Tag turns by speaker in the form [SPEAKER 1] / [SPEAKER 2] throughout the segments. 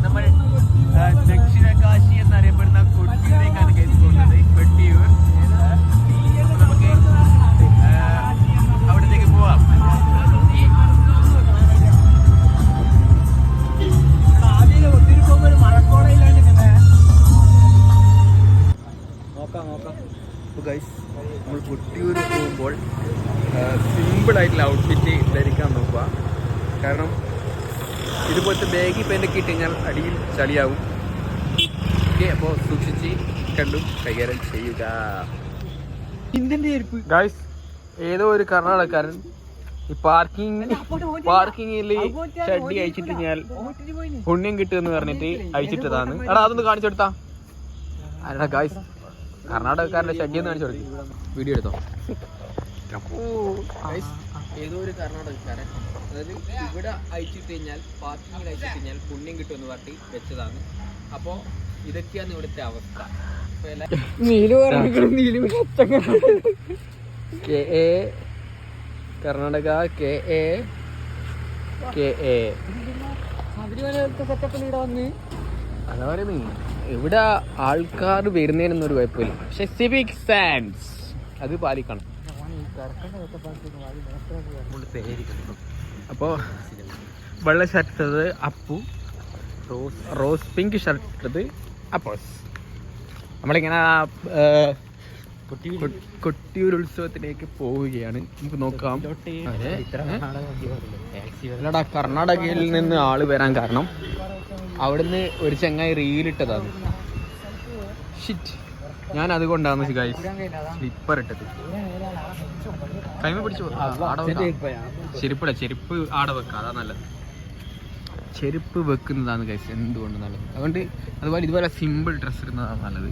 [SPEAKER 1] നമ്മൾ ദക്ഷിണ കാശി എന്നറിയപ്പെടുന്ന കൊട്ടിയൂരേക്കാണ് പോകുന്നത്. കൊട്ടിയൂർ നമുക്ക് അവിടത്തേക്ക് പോവാം. നമ്മൾ കൊട്ടിയൂർ പോകുമ്പോൾ സിമ്പിളായിട്ടുള്ള ഔട്ട്ഫിറ്റ് ധരിക്കാൻ നോക്കുക. കാരണം ഇതുപോലത്തെ ബാഗി പാൻ്റൊക്കെ ഇട്ട് കഴിഞ്ഞാൽ അടിയിൽ ചളിയാവും. ഓക്കെ, അപ്പോൾ സൂക്ഷിച്ച് കണ്ടും കൈകാര്യം ചെയ്യുക. ഗൈസ്, ഏതോ ഒരു കർണാടകക്കാരൻ ഈ പാർക്കിങ്ങിൽ ഷഡ്ഡി അയച്ചിട്ട് ഞാൻ പുണ്യം കിട്ടുമെന്ന് പറഞ്ഞിട്ട് അയച്ചിട്ടതാണ്. എടാ അതൊന്ന് കാണിച്ചു കൊടുത്താ. അല്ലടാ ഗൈസ്, കർണാടകക്കാരൻ്റെ ഷഡ്ഡി ഒന്ന് കാണിച്ചു കൊടുക്കും. വീഡിയോ എടുത്തോ. ഏതോ ഒരു കർണാടകക്കാരൻ, അതായത് ഇവിടെ അയച്ചിട്ട് കഴിഞ്ഞാൽ പാർക്കിങ്ങിൽ അയച്ചിട്ട് കഴിഞ്ഞാൽ പുണ്യം കിട്ടുമെന്ന് പറഞ്ഞിട്ട് വെച്ചതാണ്. അപ്പോൾ ഇതൊക്കെയാണ് ഇവിടുത്തെ അവസ്ഥ. കർണാടക അതാ പറയുന്നത്. ഇവിടെ ആൾക്കാർ വരുന്നതിനൊന്നും ഒരു കുഴപ്പമില്ല, പക്ഷെ സിവിക് സെൻസ് അത് പാലിക്കണം. അപ്പോൾ വെള്ള ഷർട്ട് ഇട്ടത് അപ്പു, റോസ് പിങ്ക് ഷർട്ട് ഇട്ടത് അപ്പോസ്. നമ്മളിങ്ങനെ കൊട്ടിയൂർ ഉത്സവത്തിലേക്ക് പോവുകയാണ്. നമുക്ക് നോക്കാം. അല്ലടാ, കർണാടകയിൽ നിന്ന് ആള് വരാൻ കാരണം അവിടുന്ന് ഒരു ചങ്ങായി റീലിട്ടതാണ്. ഷിറ്റ്, ഞാൻ അതുകൊണ്ടാണ് സ്ലിപ്പർ ഇട്ടത്. കൈമ പിടിച്ചു ചെരുപ്പിട, ചെരുപ്പ് ആടെ വെക്കാം, അതാ നല്ലത്. ചെരുപ്പ് വെക്കുന്നതാണ് ഗൈസ് എന്തുകൊണ്ട് നല്ലത്. അതുകൊണ്ട് ഇതുപോലെ സിമ്പിൾ ഡ്രസ് ഇടുന്നതാണ് നല്ലത്.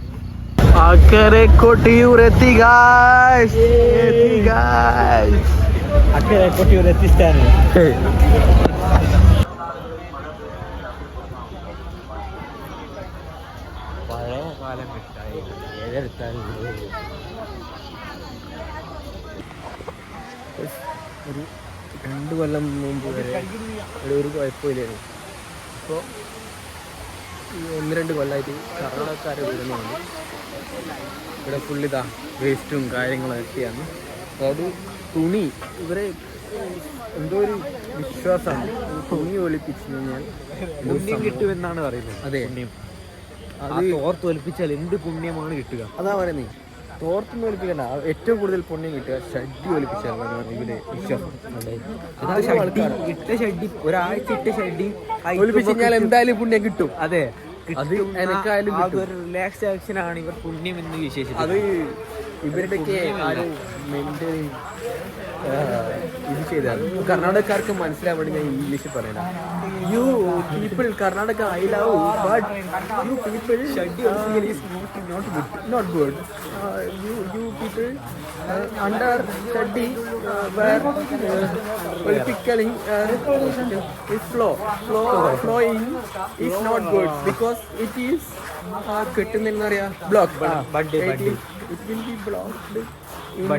[SPEAKER 1] അക്കരെ കൊട്ടിയൂർ എത്തി ഗൈസ്, അക്കരെ കൊട്ടിയൂർ എത്തിച്ചാണ്. പഴയ കാലം കിട്ടായി ഏതെടുത്താലും ഒരു 2 കൊല്ലം മുമ്പ് വരെ ഒരു കുഴപ്പമില്ലായിരുന്നു. ഇപ്പോൾ 1-2 കൊല്ലമായിട്ട് കർണാടകക്കാർ വരുന്നുണ്ട്. ഇവിടെ ഫുള്ളിതാ വേസ്റ്റും കാര്യങ്ങളൊക്കെയാണ്. അതായത് തുണി, ഇവരെ എന്തോ ഒരു വിശ്വാസമാണ്, തുണി ഒലിപ്പിച്ചു കഴിഞ്ഞാൽ പുണ്യം കിട്ടുമെന്നാണ് പറയുന്നത്. അതെ, അത് ഓർത്ത് ഒലിപ്പിച്ചാൽ എന്ത് പുണ്യമാണ് കിട്ടുക. അതാ പറയുന്നത്. തോർത്തൊന്നും ഒലിപ്പിക്കണ്ട, ഏറ്റവും കൂടുതൽ പുണ്യം കിട്ടുക ഷഡ്ഡി ഒലിപ്പിച്ചാലാണ് ഇവര് വിശ്വാസം. ഇട്ട ഷഡ്ഡി, ഒരാഴ്ച ഇട്ട ഷഡ്ഡി ഒലിപ്പിച്ചു കഴിഞ്ഞാൽ എന്തായാലും പുണ്യം കിട്ടും. അതെ, അത് എനക്കായാലും ഒരു റിലാക്സേഷൻ ആണ് ഇവർ പുണ്യം എന്ന് വിശേഷിച്ചത്. അത് ഇവരുടെയൊക്കെ ഇത് ചെയ്താണ്. കർണാടകക്കാർക്ക് മനസ്സിലാൻ വേണ്ടി ഞാൻ ഇംഗ്ലീഷിൽ പറയണം. You people Karnataka I love, but you people is not good. You people under ഷഡ്ഡി where politically flowing is not good because it is കിട്ടുന്ന പറയാ block. It will be blocked in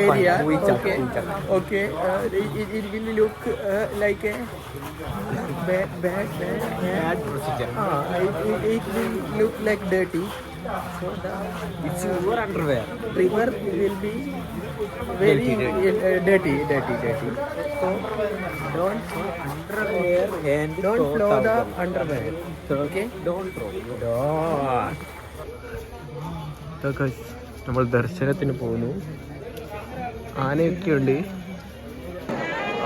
[SPEAKER 1] area. Okay. It will look like a bad procedure. It will look like dirty. So it's your underwear. River will be very dirty. So don't underwear and don't throw the underwear. Okay. Don't throw. നമ്മൾ ദർശനത്തിന് പോകുന്നു. ആനയൊക്കെ ഉണ്ട്.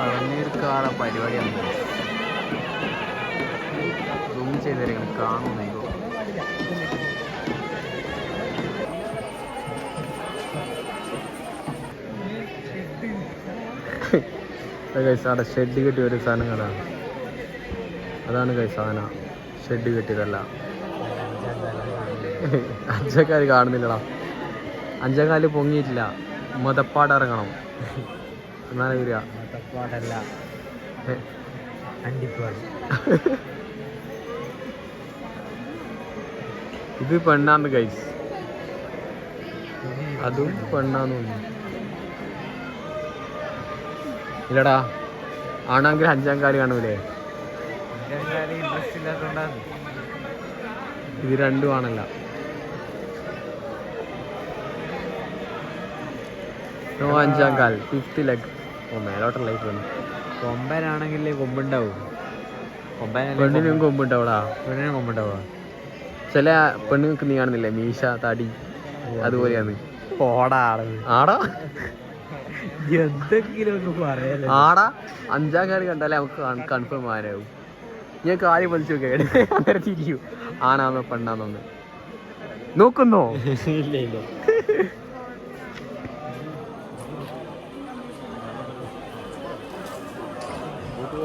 [SPEAKER 1] അളനീർക്കാള പരിപാടിയാണ്. Zoom ചെയ്തേക്കാം, കാണുന്നു. അവിടെ shed കെട്ടിയ ഒരു സാധനങ്ങളാണ്. അതാണ് സാധന ഷെഡ് കെട്ടിയതല്ല. അഞ്ചക്കാല് കാണുന്നില്ലടാ, അഞ്ചക്കാല് പൊങ്ങിയിട്ടില്ല. മതപ്പാട് ഇറങ്ങണം എന്നാണ് വരിക. മതപ്പാടല്ല, അണ്ടിപ്പാട്. ഇത് പെണ്ണാന്ന് ഗൈസ്, അതും പെണ്ണാന്ന് തോന്നുന്നു. ഇല്ലടാ, ആണെങ്കിൽ 5-ാം കാല് കാണൂലേ,
[SPEAKER 2] ഇൻട്രസ്റ്റ് ഇല്ലാത്തതുകൊണ്ടാണ്.
[SPEAKER 1] ഇത് രണ്ടുമാണല്ലോ. അഞ്ചാം കാൽ, 5th leg. മേലോട്ടുള്ള
[SPEAKER 2] കൊമ്പനാണെങ്കിലേ കൊമ്പുണ്ടാവും.
[SPEAKER 1] പെണ്ണിനും കൊമ്പുണ്ടാവടാ.
[SPEAKER 2] പെണ്ണിനും കൊമ്പുണ്ടാവുക.
[SPEAKER 1] ചില പെണ്ണുങ്ങൾക്ക് നീ കാണുന്നില്ലേ മീശ തടി, അതുപോലെയാണ്. ആടാ
[SPEAKER 2] എന്തെങ്കിലും ഒന്ന് പറയാ.
[SPEAKER 1] ആടാ 5ാം കാല് കണ്ടാലേ നമുക്ക് കൺഫേം ആരാവും. ഞാൻ കാര്യം വലിച്ചു നോക്കിയാൽ അന്നേരം തിരിയൂ ആണാന്നോ പെണ്ണാന്നൊന്ന് നോക്കുന്നോ?
[SPEAKER 2] ഇല്ല ഇല്ല.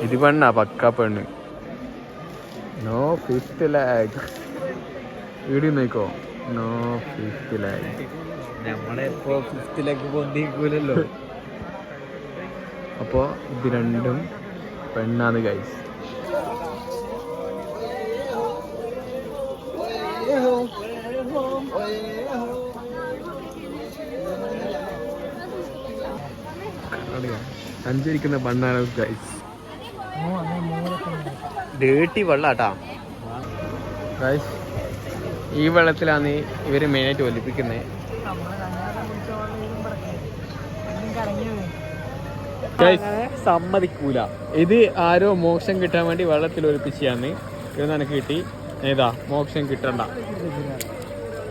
[SPEAKER 1] ഇത് പെണ്ണാ, പക്ക പെണ്ണ്. No 5th leg. വീഡിയോ നോക്കോ. No 5th leg.
[SPEAKER 2] നമ്മളെപ്പോ 5th leg പൊന്തിക്കൂലല്ലോ.
[SPEAKER 1] അപ്പോ ഇത് രണ്ടും പെണ്ണാണ് ഗൈസ്. സഞ്ചരിക്കുന്ന പെണ്ണാണ് ഗൈസ്. ഡേട്ടി വെള്ളാട്ടാ ഗൈസ്. ഈ വെള്ളത്തിലാണ് ഇവര് മെയിനായിട്ട് ഒലിപ്പിക്കുന്നത്. സമ്മതിക്കൂല. ഇത് ആരോ മോക്ഷം കിട്ടാൻ വേണ്ടി വെള്ളത്തിൽ ഒലിപ്പിച്ചാന്ന് ഇത് എനിക്ക് കിട്ടി. ഏതാ മോക്ഷം കിട്ടണ്ട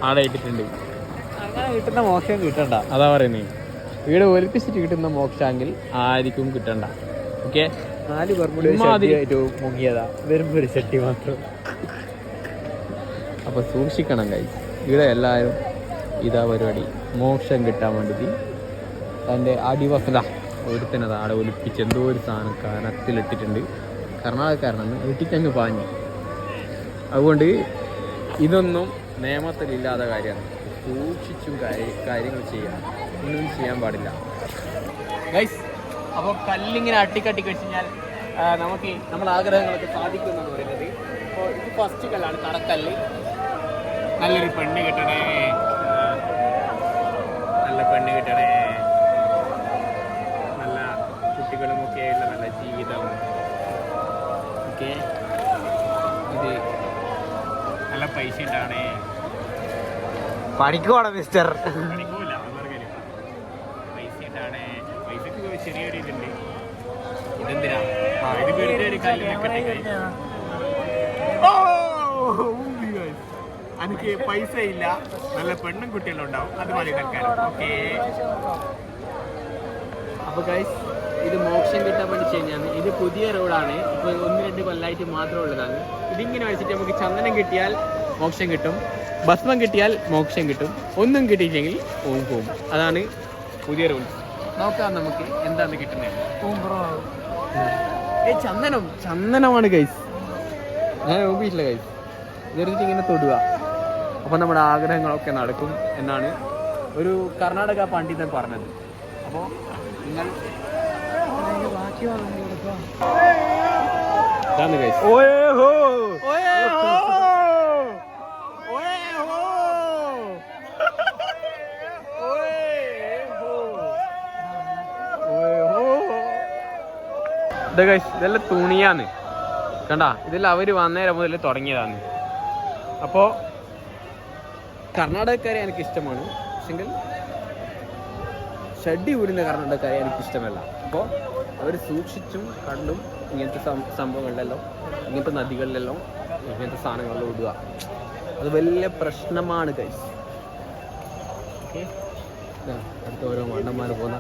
[SPEAKER 1] ആടെ ഇട്ടിട്ടുണ്ട്.
[SPEAKER 2] അങ്ങനെ കിട്ടുന്ന മോക്ഷം കിട്ടണ്ട,
[SPEAKER 1] അതാ പറയുന്നത്. ഇവിടെ ഒലിപ്പിച്ചിട്ട് കിട്ടുന്ന മോക്ഷമെങ്കിൽ ആർക്കും കിട്ടണ്ട. ഓക്കെ,
[SPEAKER 2] 4 പേർക്കൂടി മുങ്ങിയതാ, വരുമ്പോ ഒരു ചട്ടി മാത്രം.
[SPEAKER 1] അപ്പൊ സൂക്ഷിക്കണം ഗൈസ്. ഇവിടെ എല്ലാവരും ഇതാ പരിപാടി. മോക്ഷം കിട്ടാൻ വേണ്ടിയിട്ട് തൻ്റെ അടിവസ്ത്ര ഒരുത്തനത് ആടെ ഒലിപ്പിച്ച് എന്തോ ഒരു സാധനം കനത്തിലിട്ടിട്ടുണ്ട്. കർണാടകക്കാരനാണ്, ഇട്ടിട്ടങ്ങ് പാഞ്ഞു. അതുകൊണ്ട് ഇതൊന്നും നിയമത്തിലില്ലാത്ത കാര്യമാണ്. സൂക്ഷിച്ചും കാര്യങ്ങൾ ചെയ്യണം. ഒന്നും ചെയ്യാൻ പാടില്ല ഗൈസ്. അപ്പോൾ കല്ലിങ്ങനെ അട്ടിക്കട്ടി കഴിഞ്ഞാൽ നമുക്ക് നമ്മളെ ആഗ്രഹങ്ങളൊക്കെ സാധിക്കുമെന്നാണ് പറയുന്നത്. അപ്പോൾ ഇത് ഫസ്റ്റ് കല്ലാണ്, കടക്കല്ല്. നല്ലൊരു പെണ്ണ് കിട്ടണേ, നല്ല പെണ്ണ് കിട്ടണേ, നല്ല കുട്ടികളുമൊക്കെയുള്ള നല്ല ജീവിതം. ഓക്കെ, ഇത് നല്ല പൈസ ഉണ്ടാണേ.
[SPEAKER 2] പണിക്കുവാണ് മിസ്റ്റർ.
[SPEAKER 1] പണിക്കൂല പൈസ ഉണ്ടാണേ. പൈസക്ക് ചെറിയൊരു ഇതുണ്ട്. ഇതെന്തിനാ ഇത് വെറുതെ ഒരു കാര്യം എനിക്ക് പൈസ ഇല്ല, നല്ല പെണ്ണും കുട്ടികളും ഉണ്ടാവും, അതുപോലെ ഇതൊക്കെ. ഓക്കെ, അപ്പോൾ ഗൈസ് ഇത് മോക്ഷം കിട്ടാൻ വേണ്ടി ചെയ്യുന്നതാണ്. ഇത് പുതിയ റോഡാണ്, ഇപ്പോൾ 1-2 കൊല്ലമായിട്ട് മാത്രമേ ഉള്ളതാണ്. ഇതിങ്ങനെ വെച്ചിട്ട് നമുക്ക് ചന്ദനം കിട്ടിയാൽ മോക്ഷം കിട്ടും, ഭസ്മം കിട്ടിയാൽ മോക്ഷം കിട്ടും, ഒന്നും കിട്ടിയില്ലെങ്കിൽ പോകും. അതാണ് പുതിയ റൂൾ. നോക്കാം നമുക്ക് എന്താണ് കിട്ടുന്നത്. ചന്ദനമാണ് ഗൈസ്. ഞാൻ നോക്കിയിട്ടില്ല ഗൈസ്. ഇതെടുത്തിട്ട് ഇങ്ങനെ തൊടുക, അപ്പോൾ നമ്മുടെ ആഗ്രഹങ്ങളൊക്കെ നടക്കും എന്നാണ് ഒരു കർണാടക പണ്ഡിതൻ പറഞ്ഞത്. അപ്പോൾ നിങ്ങൾ ഇതാണ് ഗൈസ്. ഇതെല്ലാം തുണിയാന്ന് കണ്ട. ഇതെല്ലാം അവർ വന്നേരം മുതൽ തുടങ്ങിയതാണ്. അപ്പോൾ കർണാടകക്കാരെ എനിക്ക് ഇഷ്ടമാണ്, പക്ഷെങ്കിൽ ഷഡ്ഡി ഊരുന്ന കർണാടകക്കാരെ എനിക്ക് ഇഷ്ടമല്ല. അപ്പോൾ അവർ സൂക്ഷിച്ചും കണ്ടും ഇങ്ങനത്തെ സംഭവങ്ങളിലെല്ലാം, ഇങ്ങനത്തെ നദികളിലെല്ലാം ഇങ്ങനത്തെ സാധനങ്ങളെല്ലാം ഇടുക. അത് വലിയ പ്രശ്നമാണ് ഗൈസ്. ഓക്കെ, അടുത്ത ഓരോ മണ്ണന്മാർ പോകുന്ന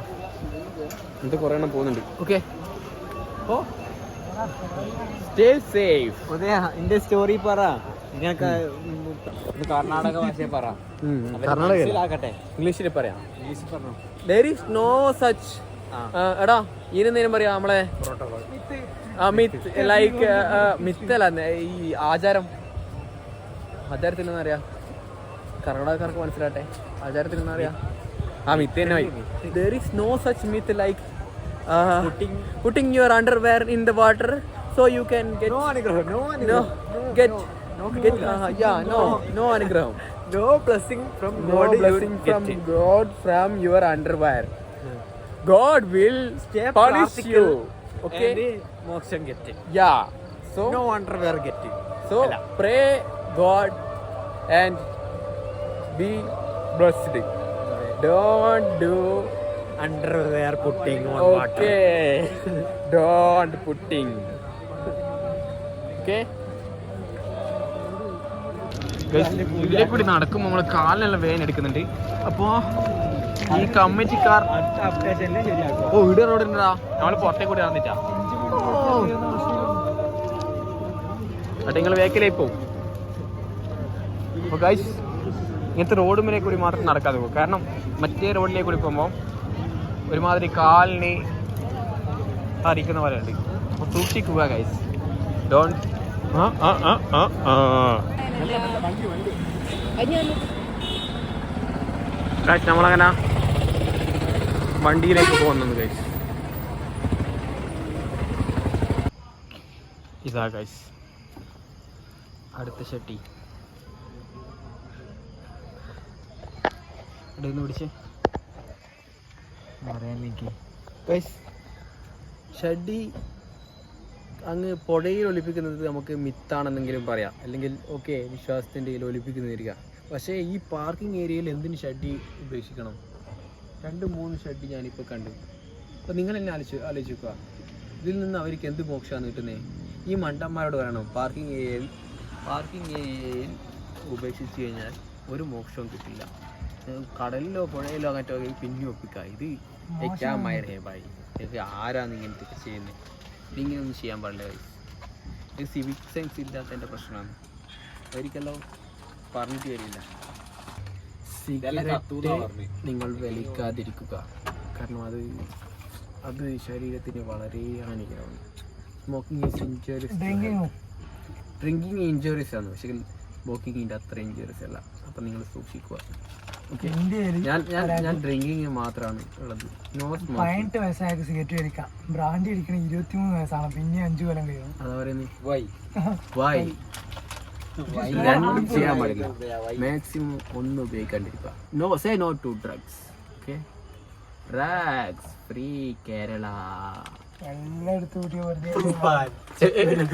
[SPEAKER 1] എന്നിട്ട് കുറേ എണ്ണം പോകുന്നുണ്ട്. ഓക്കെ, അപ്പോൾ സ്റ്റേ സേഫ്.
[SPEAKER 2] എന്റെ സ്റ്റോറി പറ. കർണാടക ഭാഷയെ പറ.
[SPEAKER 1] കർണാടക ഇംഗ്ലീഷിൽ പറയാം. there is no such എടാ ഇതിനെന്തേലും പറയാ നമ്മളെ മിത്ത് ലൈക്ക് മിത്തല്ല, ഈ ആചാരത്തിൽ എന്താ പറയാ? കർണാടകക്കാർക്ക് മനസ്സിലാട്ടെ. ആചാരത്തിൽ എന്താ പറയാ? മിത്ത് തന്നെ. there is no such myth like putting your underwear in the water so you can get no അനുഗ്രഹം,
[SPEAKER 2] no blessing from
[SPEAKER 1] God from your underwear. God will punish you. Okay,
[SPEAKER 2] mokshan get.
[SPEAKER 1] Yeah, So
[SPEAKER 2] no underwear get.
[SPEAKER 1] so pray God and be blessed. Don't do
[SPEAKER 2] Underwear putting on water.
[SPEAKER 1] okay. Don't putting. Okay. ഇതിലെ കൂടി നടക്കുമ്പോൾ നമ്മൾ കാലിനെല്ലാം വേദന എടുക്കുന്നുണ്ട്. അപ്പോൾ ഈ കമ്മിറ്റിക്കാർ ഓ ഇവിടെ റോഡുണ്ടാ നമ്മൾ പുറത്തേക്ക് കൂടി ഇറന്നിട്ടാ അട്ടെ നിങ്ങൾ വേക്കിലേ പോവും. അപ്പോൾ ഗൈസ് ഇങ്ങനത്തെ റോഡ് മേലെ കൂടി മാത്രം നടക്കാതെ പോകും. കാരണം മറ്റേ റോഡിലേക്ക് കൂടി പോകുമ്പോൾ ഒരുമാതിരി കാലിന് അരിക്കുന്ന പോലെ ഉണ്ട്. അപ്പോൾ സൂക്ഷിക്കുക ഗൈസ്. ഡോണ്ട് നമ്മളങ്ങനെ വണ്ടിയിലേക്ക് പോകുന്നത് ഗൈസ്. ഇതാ ഗൈസ് അടുത്ത ഷട്ടി ഇടന്ന് പിടിച്ച് ഗൈസ്. ഷഡി അങ്ങ് പുഴയിൽ ഒലിപ്പിക്കുന്നത് നമുക്ക് മിത്താണെന്നെങ്കിലും പറയാം, അല്ലെങ്കിൽ ഓക്കെ വിശ്വാസത്തിൻ്റെ ഒലിപ്പിക്കുന്നതായിരിക്കാം. പക്ഷേ ഈ പാർക്കിംഗ് ഏരിയയിൽ എന്തിന് ഷഡ്ഡി ഉപേക്ഷിക്കണം? 2-3 ഷഡ്ഡി ഞാനിപ്പോൾ കണ്ടു. അപ്പോൾ നിങ്ങളെന്നെ ആലോചിക്കുക, ഇതിൽ നിന്ന് അവർക്ക് എന്ത് മോക്ഷമാണ് കിട്ടുന്നത്? ഈ മണ്ടന്മാരോട് പറയണം പാർക്കിംഗ് ഏരിയയിൽ ഉപേക്ഷിച്ച് കഴിഞ്ഞാൽ ഒരു മോക്ഷവും കിട്ടില്ല. കടലിലോ പുഴയിലോ അങ്ങനത്തെ പിന്നെ ഒപ്പിക്കുക. ഇത് ഭായി ഇതൊക്കെ ആരാണ് ഇങ്ങനത്തെ ചെയ്യുന്നത്? ഇതിങ്ങനെയൊന്നും ചെയ്യാൻ പാടില്ല. ഇത് സിവിക് സെൻസ് ഇല്ലാത്തതിൻ്റെ പ്രശ്നമാണ്. ഒരിക്കലും പറഞ്ഞിട്ട് വരില്ല. സിഗരറ്റ് നിങ്ങൾ വലിക്കാതിരിക്കുക, കാരണം അത് ശരീരത്തിന് വളരെ ഹാനികരമാണ്. Smoking is injurious. Drinking injurious ആണ്, പക്ഷേ സ്മോക്കിങ്ങിൻ്റെ അത്ര ഇഞ്ചുറിയസ് അല്ല. അപ്പം നിങ്ങൾ സൂക്ഷിക്കുക. ഓക്കെ, ഞാൻ ഡ്രിങ്കിങ് മാത്രമാണ് ഉള്ളത്.
[SPEAKER 3] 18 വയസ്സായ സിഗരറ്റ് വലിക്കാം. ബ്രാൻഡി അടിക്കണ 23 വയസ്സാണ്, പിന്നെ 5 കൊല്ലം കഴിയും.
[SPEAKER 1] അതാ പറയുന്നത് വൈ രണ്ടും ചെയ്യാൻ പാടില്ല. മാക്സിമം ഒന്നും ഉപയോഗിക്കാണ്ടിരിക്കുക. No to drugs. Okay, drugs free Kerala.
[SPEAKER 3] എല്ലായിടത്തും
[SPEAKER 1] എനിക്ക്